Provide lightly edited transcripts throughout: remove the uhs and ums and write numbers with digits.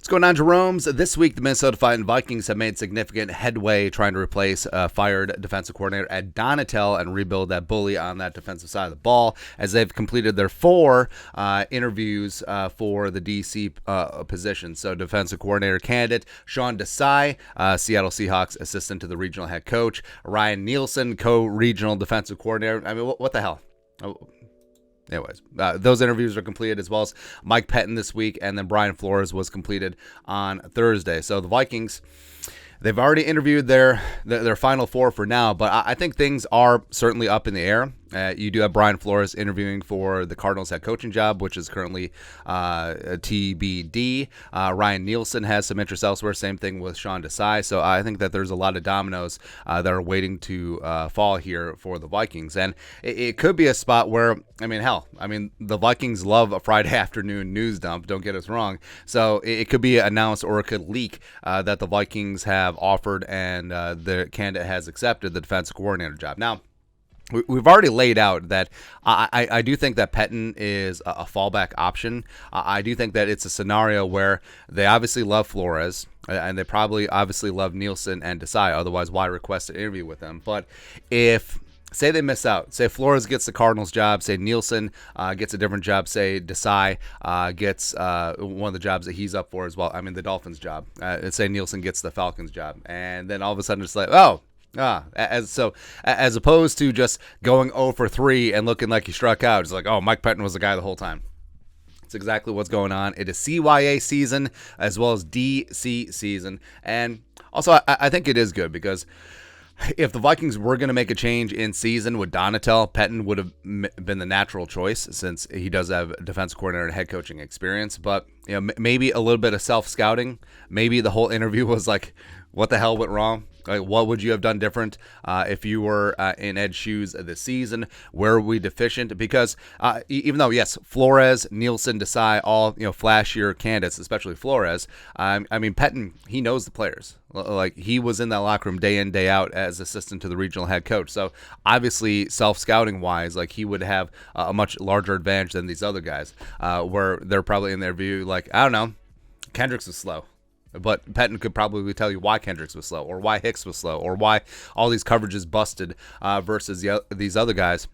What's going on, Jerome's? This week, the Minnesota Vikings have made significant headway trying to replace fired defensive coordinator Ed Donatel and rebuild that bully on that defensive side of the ball, as they've completed their 4 interviews for the DC position. So defensive coordinator candidate Sean Desai, Seattle Seahawks assistant to the regional head coach, Ryan Nielsen, co-regional defensive coordinator. I mean, what the hell? Anyways, those interviews are completed, as well as Mike Pettine this week, and then Brian Flores was completed on Thursday. So the Vikings, they've already interviewed their final 4 for now, but I think things are certainly up in the air. You do have Brian Flores interviewing for the Cardinals head coaching job, which is currently TBD. Ryan Nielsen has some interest elsewhere. Same thing with Sean Desai. So I think that there's a lot of dominoes that are waiting to fall here for the Vikings. And it could be a spot where, the Vikings love a Friday afternoon news dump. Don't get us wrong. So it could be announced, or it could leak that the Vikings have offered and the candidate has accepted the defensive coordinator job. Now, we've already laid out that I do think that Pettine is a fallback option. I do think that it's a scenario where they obviously love Flores, and they probably obviously love Nielsen and Desai. Otherwise, why request an interview with them? But if, say they miss out, say Flores gets the Cardinals job, say Nielsen gets a different job, say Desai gets one of the jobs that he's up for as well, the Dolphins job, say Nielsen gets the Falcons job, and then all of a sudden it's like, as opposed to just going 0 for 3 and looking like he struck out, it's like, oh, Mike Pettine was the guy the whole time. It's exactly what's going on. It is CYA season as well as DC season. And also, I think it is good because if the Vikings were going to make a change in season with Donatel, Pettine would have been the natural choice since he does have defensive coordinator and head coaching experience. But maybe a little bit of self-scouting. Maybe the whole interview was like, what the hell went wrong? Like, what would you have done different if you were in Ed's shoes this season? Where were we deficient? Because even though, yes, Flores, Nielsen, Desai, all flashier candidates, especially Flores. Pettine, he knows the players. Like, he was in that locker room day in, day out as assistant to the regional head coach. So obviously, self-scouting wise, like, he would have a much larger advantage than these other guys, where they're probably in their view like, I don't know, Kendricks was slow. But Pettine could probably tell you why Kendricks was slow, or why Hicks was slow, or why all these coverages busted versus these other guys.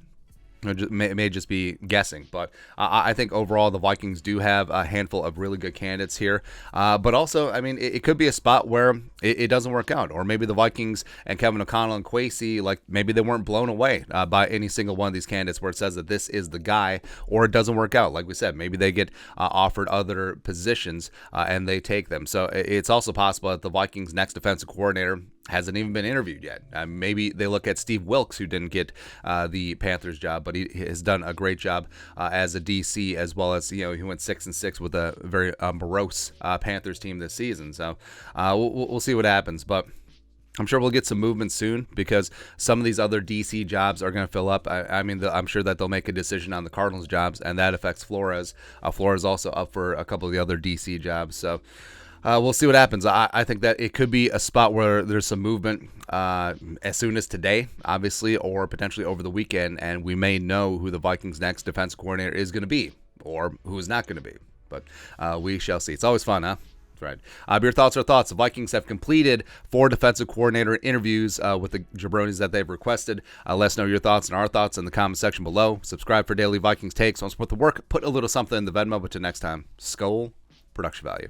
May just be guessing, but I think overall the Vikings do have a handful of really good candidates here. But also, it could be a spot where it doesn't work out, or maybe the Vikings and Kevin O'Connell and Kwesi, like maybe they weren't blown away by any single one of these candidates where it says that this is the guy, or it doesn't work out. Like we said, maybe they get offered other positions and they take them. So it's also possible that the Vikings' next defensive coordinator hasn't even been interviewed yet. Maybe they look at Steve Wilks, who didn't get the Panthers job, but he has done a great job as a DC, as well as he went 6-6 with a very morose Panthers team this season. So we'll see what happens, but I'm sure we'll get some movement soon because some of these other DC jobs are going to fill up. I'm sure that they'll make a decision on the Cardinals jobs, and that affects Flores. Flores also up for a couple of the other DC jobs. So we'll see what happens. I think that it could be a spot where there's some movement as soon as today, obviously, or potentially over the weekend, and we may know who the Vikings' next defense coordinator is going to be, or who is not going to be. But we shall see. It's always fun, huh? That's right. Your thoughts are thoughts. The Vikings have completed 4 defensive coordinator interviews with the jabronis that they've requested. Let us know your thoughts and our thoughts in the comment section below. Subscribe for daily Vikings takes. Want to support the work? Put a little something in the Venmo. But till next time, Skol, production value.